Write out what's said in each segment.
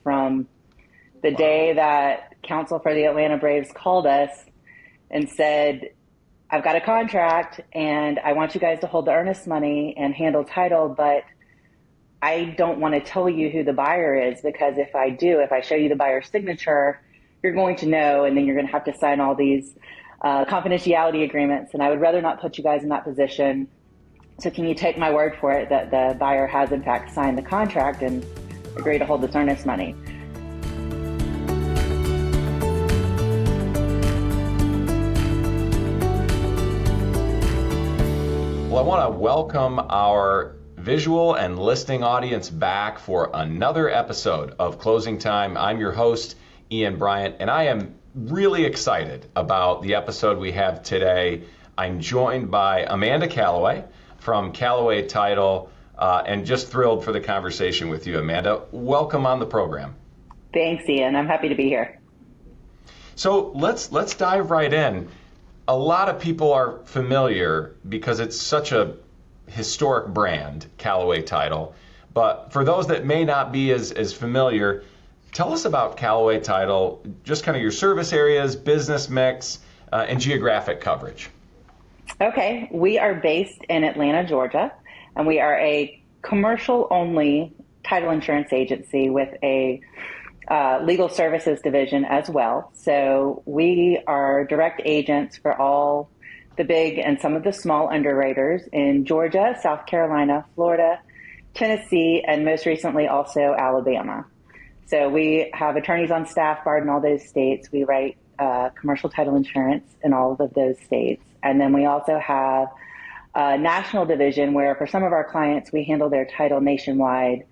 from the day that counsel for the Atlanta Braves called us and said, I've got a contract and I want you guys to hold the earnest money and handle title, but I don't want to tell you who the buyer is, because if I do, if I show you the buyer's signature, you're going to know, and then you're going to have to sign all these confidentiality agreements, and I would rather not put you guys in that position. So can you take my word for it that the buyer has in fact signed the contract and agreed to hold this earnest money? Well, I want to welcome our visual and listening audience back for another episode of Closing Time. I'm your host, Iain Bryant, and I am really excited about the episode we have today. I'm joined by Amanda Callaway from Callaway Title, and just thrilled for the conversation with you, Amanda. Welcome on the program. Thanks, Iain. I'm happy to be here. So let's dive right in. A lot of people are familiar because it's such a historic brand, Callaway Title. But for those that may not be as familiar, tell us about Callaway Title, just kind of your service areas, business mix, and geographic coverage. Okay, we are based in Atlanta, Georgia, and we are a commercial-only title insurance agency with a legal services division as well. So we are direct agents for all the big and some of the small underwriters in Georgia, South Carolina, Florida, Tennessee, and most recently also Alabama. So we have attorneys on staff barred in all those states. We write commercial title insurance in all of those states. And then we also have a national division where for some of our clients, we handle their title nationwide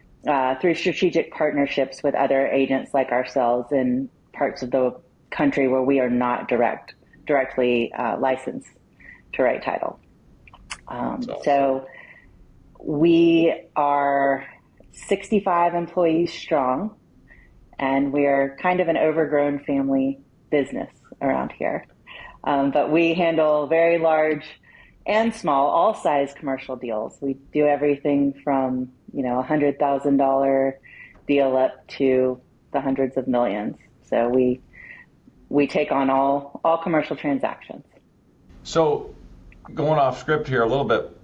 through strategic partnerships with other agents like ourselves in parts of the country where we are not directly licensed to write title. So we are 65 employees strong, and we are kind of an overgrown family business around here. But we handle very large and small, all size commercial deals. We do everything from, $100,000 deal up to the hundreds of millions. So we take on all commercial transactions. So going off script here a little bit,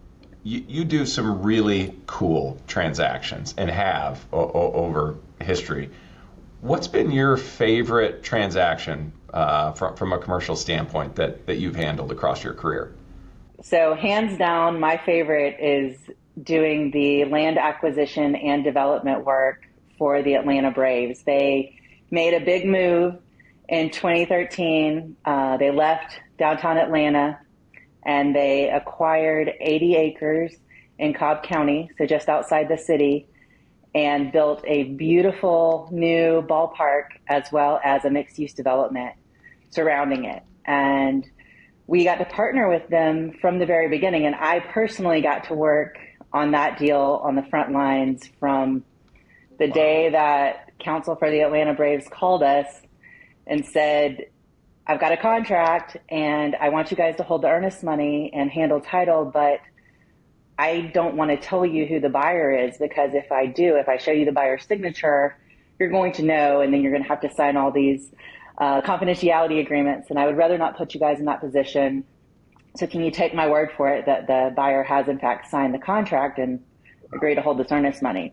you do some really cool transactions and have over history. What's been your favorite transaction from a commercial standpoint that you've handled across your career? So hands down, my favorite is doing the land acquisition and development work for the Atlanta Braves. They made a big move in 2013. They left downtown Atlanta and they acquired 80 acres in Cobb County, so just outside the city, and built a beautiful new ballpark as well as a mixed-use development surrounding it. And we got to partner with them from the very beginning, and I personally got to work on that deal on the front lines from the day that counsel for the Atlanta Braves called us and said, I've got a contract and I want you guys to hold the earnest money and handle title, but I don't want to tell you who the buyer is, because if I do, if I show you the buyer's signature, you're going to know, and then you're going to have to sign all these confidentiality agreements, and I would rather not put you guys in that position. So can you take my word for it that the buyer has in fact signed the contract and agreed to hold this earnest money?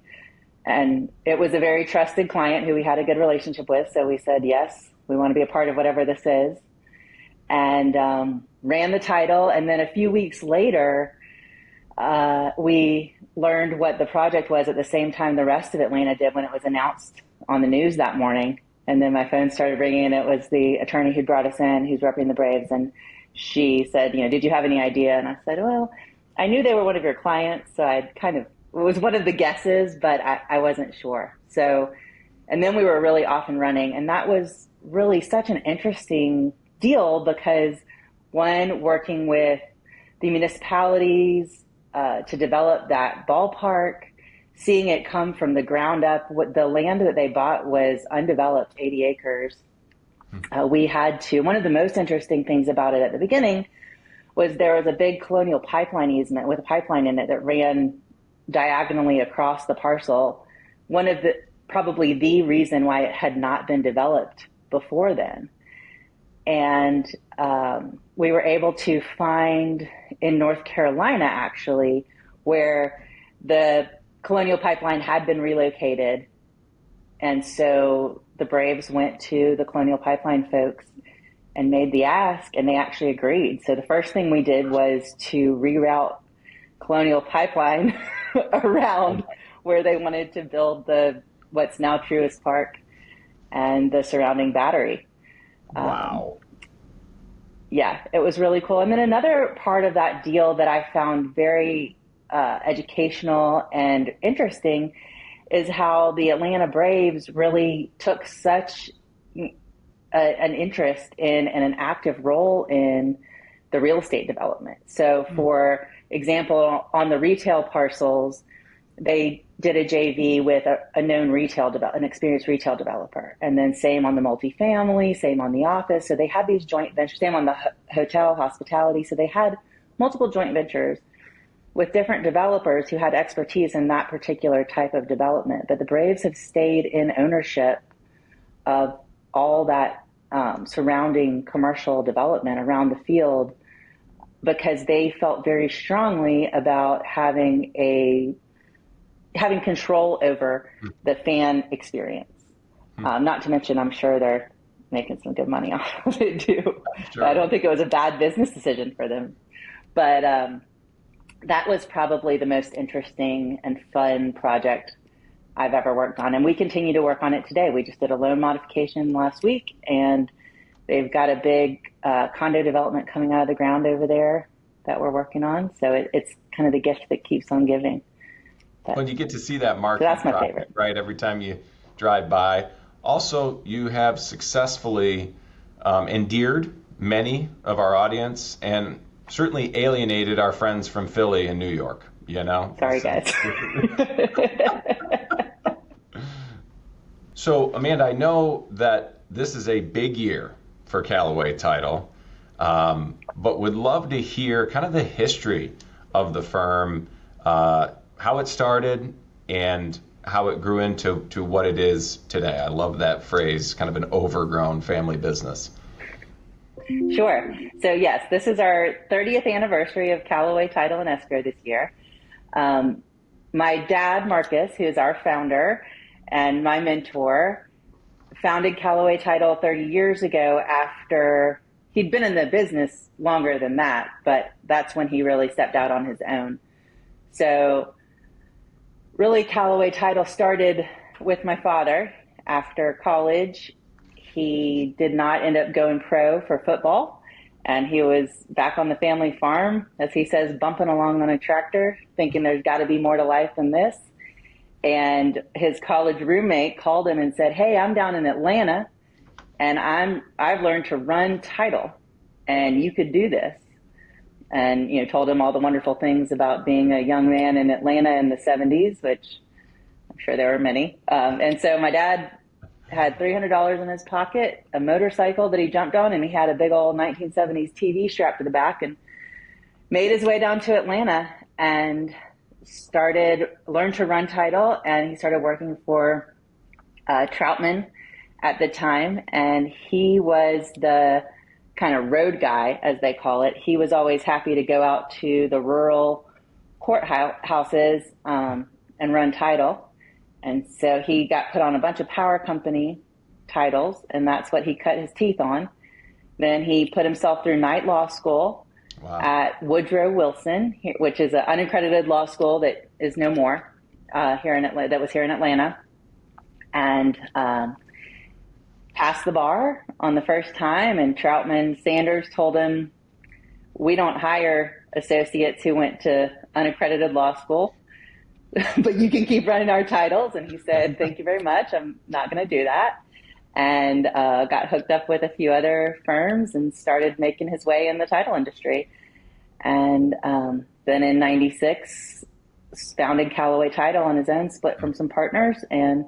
And it was a very trusted client who we had a good relationship with. So we said, yes, we want to be a part of whatever this is, and ran the title. And then a few weeks later, we learned what the project was at the same time the rest of Atlanta did when it was announced on the news that morning. And then my phone started ringing, and it was the attorney who brought us in, who's representing the Braves. And she said, did you have any idea? And I said, well, I knew they were one of your clients, so it was one of the guesses, but I wasn't sure. So, and then we were really off and running. And that was really such an interesting deal because, one, working with the municipalities to develop that ballpark, seeing it come from the ground up. What the land that they bought was undeveloped, 80 acres. We had to, one of the most interesting things about it at the beginning was there was a big Colonial Pipeline easement with a pipeline in it that ran diagonally across the parcel. One of probably the reason why it had not been developed before then. And we were able to find in North Carolina, actually, where the Colonial Pipeline had been relocated. And so the Braves went to the Colonial Pipeline folks and made the ask, and they actually agreed. So the first thing we did was to reroute Colonial Pipeline around where they wanted to build what's now Truist Park and the surrounding battery. Wow. Yeah, it was really cool. And then another part of that deal that I found very educational and interesting is how the Atlanta Braves really took such an interest in and an active role in the real estate development. So for example, on the retail parcels, they did a JV with a known an experienced retail developer. And then same on the multifamily, same on the office. So they had these joint ventures, same on the hotel, hospitality. So they had multiple joint ventures with different developers who had expertise in that particular type of development. But the Braves have stayed in ownership of all that surrounding commercial development around the field because they felt very strongly about having control over the fan experience. Not to mention, I'm sure they're making some good money off of it too. Sure. I don't think it was a bad business decision for them. But that was probably the most interesting and fun project I've ever worked on. And we continue to work on it today. We just did a loan modification last week, and they've got a big condo development coming out of the ground over there that we're working on. So it's kind of the gift that keeps on giving. When you get to see that market, so that's my favorite, right? Every time you drive by. Also, you have successfully endeared many of our audience and certainly alienated our friends from Philly and New York. You know. Sorry, guys. So, Amanda, I know that this is a big year for Callaway Title, but would love to hear kind of the history of the firm. How it started and how it grew into what it is today. I love that phrase, kind of an overgrown family business. Sure. So yes, this is our 30th anniversary of Callaway Title and Escrow this year. My dad, Marcus, who is our founder and my mentor, founded Callaway Title 30 years ago after he'd been in the business longer than that, but that's when he really stepped out on his own. So really, Callaway Title started with my father. After college, he did not end up going pro for football, and he was back on the family farm, as he says, bumping along on a tractor, thinking there's got to be more to life than this. And his college roommate called him and said, "Hey, I'm down in Atlanta, and I've learned to run title, and you could do this." And, told him all the wonderful things about being a young man in Atlanta in the 70s, which I'm sure there were many. And so my dad had $300 in his pocket, a motorcycle that he jumped on, and he had a big old 1970s TV strapped to the back, and made his way down to Atlanta and learned to run title. And he started working for Troutman at the time. And he was the kind of road guy, as they call it. He was always happy to go out to the rural courthouses and run title. And so he got put on a bunch of power company titles, and that's what he cut his teeth on. Then he put himself through night law school at Woodrow Wilson, which is an unaccredited law school that is no more here in Atlanta. That was here in Atlanta, and passed the bar on the first time. And Troutman Sanders told him, "We don't hire associates who went to unaccredited law school, but you can keep running our titles." And he said, "Thank you very much. I'm not going to do that." And got hooked up with a few other firms and started making his way in the title industry. And then in 96, founded Callaway Title on his own, split from some partners, and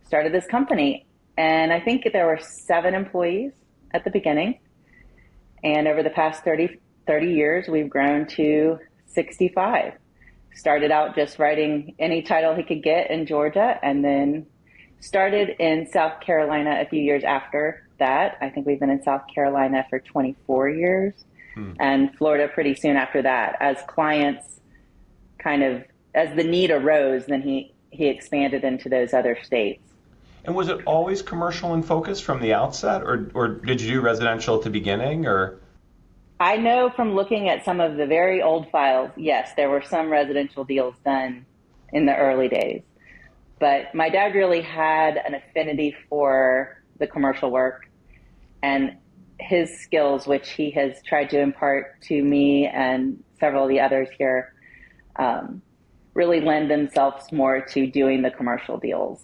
started this company. And I think there were 7 employees at the beginning. And over the past 30 years, we've grown to 65. Started out just writing any title he could get in Georgia, and then started in South Carolina a few years after that. I think we've been in South Carolina for 24 years and Florida pretty soon after that. As clients as the need arose, then he expanded into those other states. And was it always commercial in focus from the outset, or did you do residential at the beginning, or? I know from looking at some of the very old files, yes, there were some residential deals done in the early days. But my dad really had an affinity for the commercial work, and his skills, which he has tried to impart to me and several of the others here, really lend themselves more to doing the commercial deals.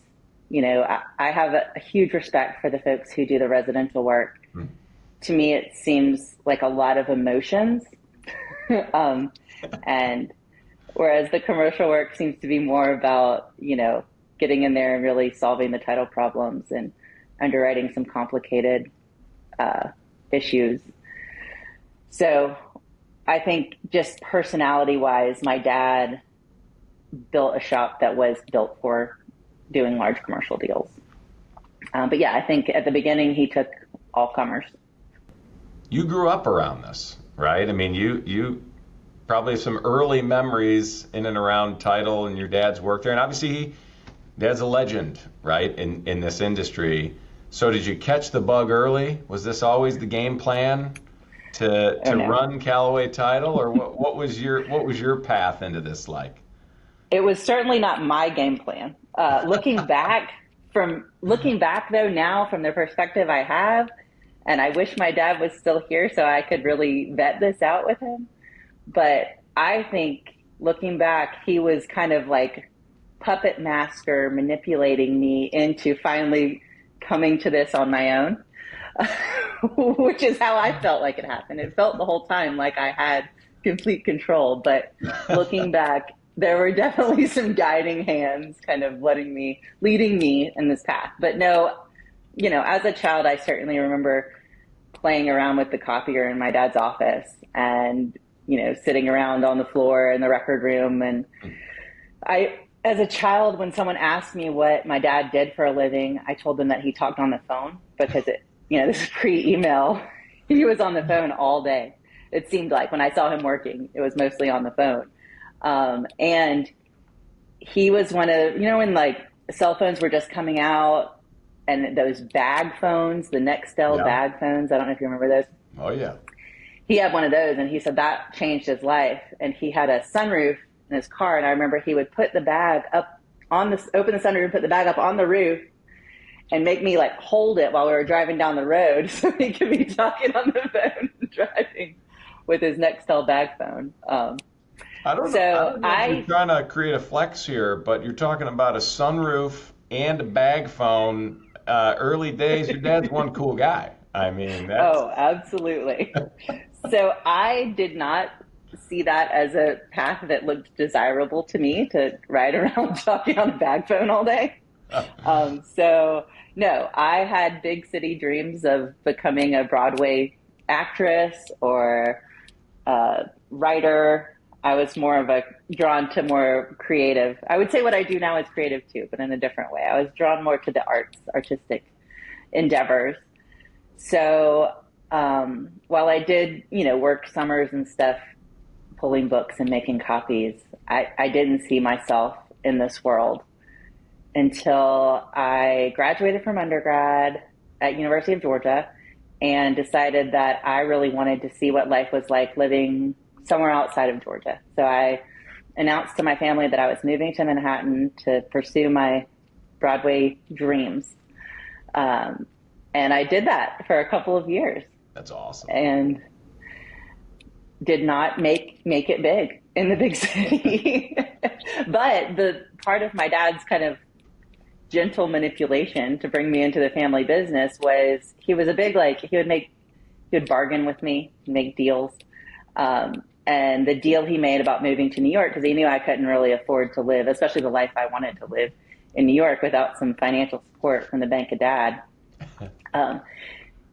You know, I have a huge respect for the folks who do the residential work. To me, it seems like a lot of emotions. And whereas the commercial work seems to be more about, you know, getting in there and really solving the title problems and underwriting some complicated issues. So I think just personality-wise, my dad built a shop that was built for doing large commercial deals. But yeah, I think at the beginning he took all comers. You grew up around this, right? I mean, you probably have some early memories in and around title and your dad's work there. And obviously, Dad's a legend, right, in this industry. So did you catch the bug early? Was this always the game plan to run Callaway Title, or what was your path into this like? It was certainly not my game plan. Looking back though now from the perspective I have, and I wish my dad was still here so I could really vet this out with him. But I think looking back, he was kind of like puppet master manipulating me into finally coming to this on my own, which is how I felt like it happened. It felt the whole time like I had complete control. But looking back, there were definitely some guiding hands kind of leading me in this path. But no, you know, as a child, I certainly remember playing around with the copier in my dad's office and, you know, sitting around on the floor in the record room. And as a child, when someone asked me what my dad did for a living, I told them that he talked on the phone because this is pre-email. He was on the phone all day. It seemed like when I saw him working, it was mostly on the phone. And he was one of, you know, when like cell phones were just coming out and those bag phones, the Nextel bag phones. I don't know if you remember those. Oh yeah. He had one of those and he said that changed his life. And he had a sunroof in his car. And I remember he would put the bag up open the sunroof, put the bag up on the roof and make me like hold it while we were driving down the road so he could be talking on the phone driving with his Nextel bag phone. I don't know if you're trying to create a flex here, but you're talking about a sunroof and a bag phone. Early days, your dad's one cool guy. I mean, Oh, absolutely. So I did not see that as a path that looked desirable to me to ride around talking on a bag phone all day. So no, I had big city dreams of becoming a Broadway actress or writer. I was drawn to more creative. I would say what I do now is creative too, but in a different way. I was drawn more to the artistic endeavors. So while I did, you know, work summers and stuff, pulling books and making copies, I didn't see myself in this world until I graduated from undergrad at University of Georgia and decided that I really wanted to see what life was like living somewhere outside of Georgia. So I announced to my family that I was moving to Manhattan to pursue my Broadway dreams. And I did that for a couple of years. That's awesome. And did not make it big in the big city. But the part of my dad's kind of gentle manipulation to bring me into the family business was he was a big, he would bargain with me, make deals. And the deal he made about moving to New York, because he knew I couldn't really afford to live, especially the life I wanted to live in New York without some financial support from the bank of dad.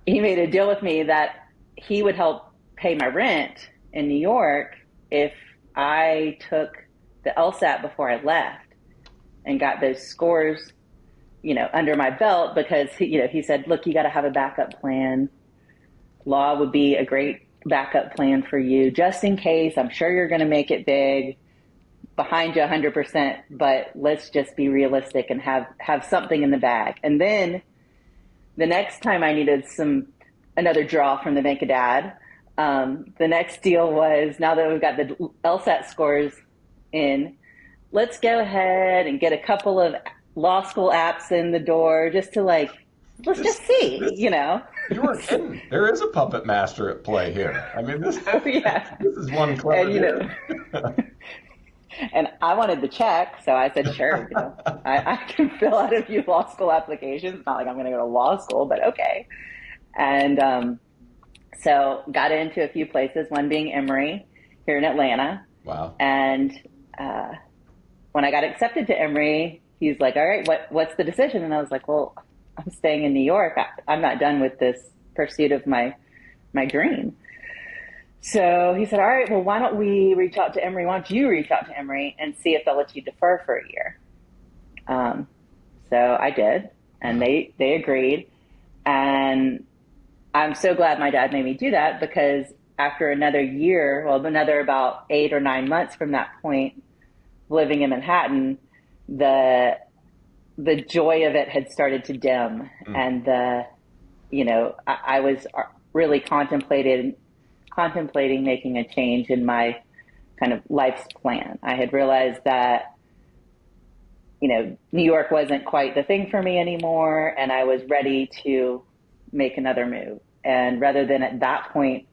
He made a deal with me that he would help pay my rent in New York if I took the LSAT before I left and got those scores under my belt because, he said, look, you got to have a backup plan. Law would be a great backup plan for you, just in case. I'm sure you're going to make it big, behind you 100%, but let's just be realistic and have something in the bag. And then the next time I needed another draw from the bank of dad, the next deal was, now that we've got the LSAT scores in, let's go ahead and get a couple of law school apps in the door just to let's just see. You weren't kidding. There is a puppet master at play here. I mean, this is one clever. And, and I wanted the check, so I said, sure, I can fill out a few law school applications. It's not like I'm going to go to law school, but okay. And so got into a few places, one being Emory here in Atlanta. Wow. And when I got accepted to Emory, he's like, all right, what's the decision? And I was like, well, I'm staying in New York. I'm not done with this pursuit of my dream. So he said, all right, well, why don't we reach out to Emory? Why don't you reach out to Emory and see if they'll let you defer for a year? So I did, and they agreed. And I'm so glad my dad made me do that, because after another year, another about 8 or 9 months from that point, living in Manhattan, the joy of it had started to dim. And I was really contemplating making a change in my kind of life's plan. I had realized that, New York wasn't quite the thing for me anymore, and I was ready to make another move. And rather than at that point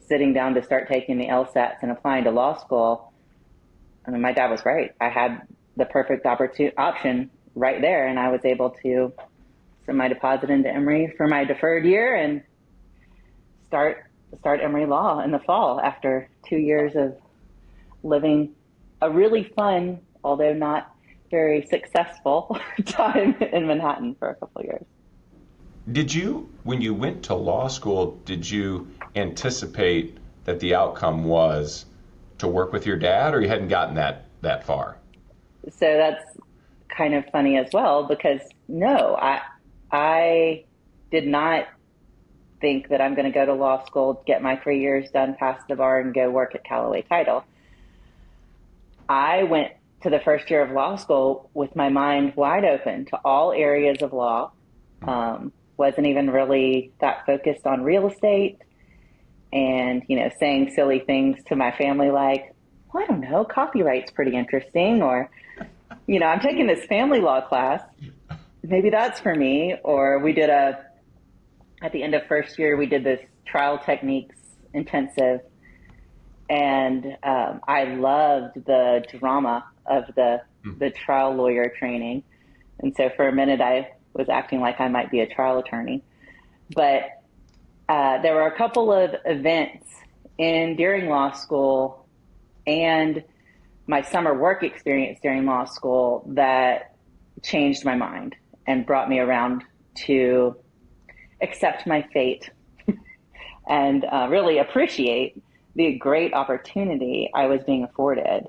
sitting down to start taking the LSATs and applying to law school, I mean, my dad was right. I had the perfect option right there, and I was able to send my deposit into Emory for my deferred year and start Emory Law in the fall after 2 years of living a really fun, although not very successful, time in Manhattan for a couple of years. Did you, when you went to law school, did you anticipate that the outcome was to work with your dad, or you hadn't gotten that far? So that's kind of funny as well, because no, I did not think that I'm going to go to law school, get my 3 years done, pass the bar, and go work at Callaway Title. I went to the first year of law school with my mind wide open to all areas of law. Wasn't even really that focused on real estate, and, saying silly things to my family like, well, I don't know, copyright's pretty interesting, or, I'm taking this family law class. Maybe that's for me. Or we did at the end of first year, we did this trial techniques intensive. And I loved the drama of the trial lawyer training. And so for a minute, I was acting like I might be a trial attorney. But there were a couple of events during law school and my summer work experience during law school that changed my mind and brought me around to accept my fate and really appreciate the great opportunity I was being afforded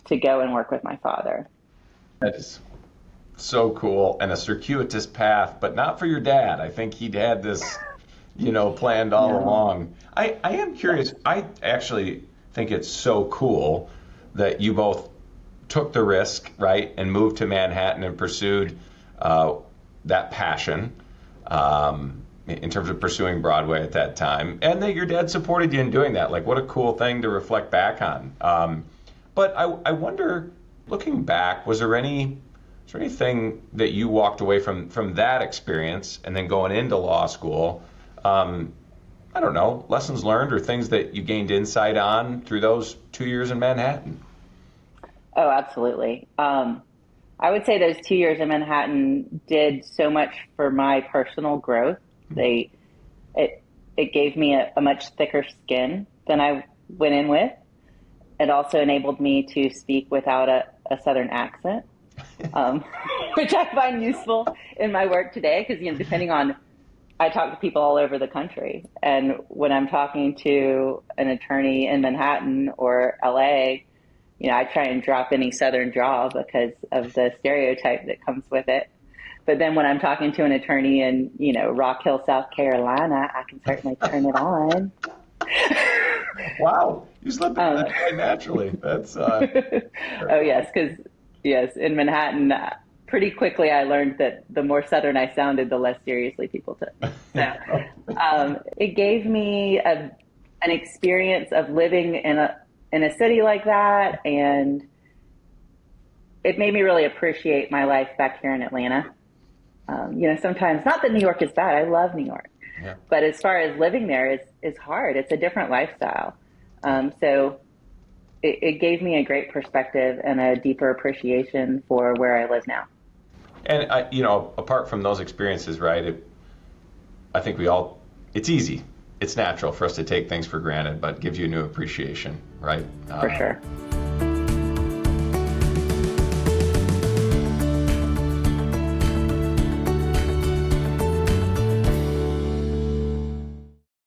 to go and work with my father. That is so cool, and a circuitous path, but not for your dad. I think he'd had this, planned all along. I am curious. I actually think it's so cool that you both took the risk, right, and moved to Manhattan and pursued that passion in terms of pursuing Broadway at that time, and that your dad supported you in doing that. Like, what a cool thing to reflect back on. But I wonder, looking back, was there anything that you walked away from that experience and then going into law school, I don't know, lessons learned or things that you gained insight on through those 2 years in Manhattan? Oh, absolutely. I would say those 2 years in Manhattan did so much for my personal growth. It gave me a much thicker skin than I went in with. It also enabled me to speak without a Southern accent, which I find useful in my work today, because, I talk to people all over the country. And when I'm talking to an attorney in Manhattan or LA, I try and drop any Southern drawl because of the stereotype that comes with it. But then when I'm talking to an attorney in, Rock Hill, South Carolina, I can certainly turn it on. Wow, you slipped into that quite naturally. That's oh yes, because in Manhattan, pretty quickly I learned that the more Southern I sounded, the less seriously people took me. So it gave me an experience of living in a city like that, and it made me really appreciate my life back here in Atlanta. Sometimes, not that New York is bad, I love New York. Yeah. But as far as living there, it's hard. It's a different lifestyle. So it gave me a great perspective and a deeper appreciation for where I live now. And, apart from those experiences, right, I think it's easy. It's natural for us to take things for granted, but it gives you a new appreciation, right? For sure.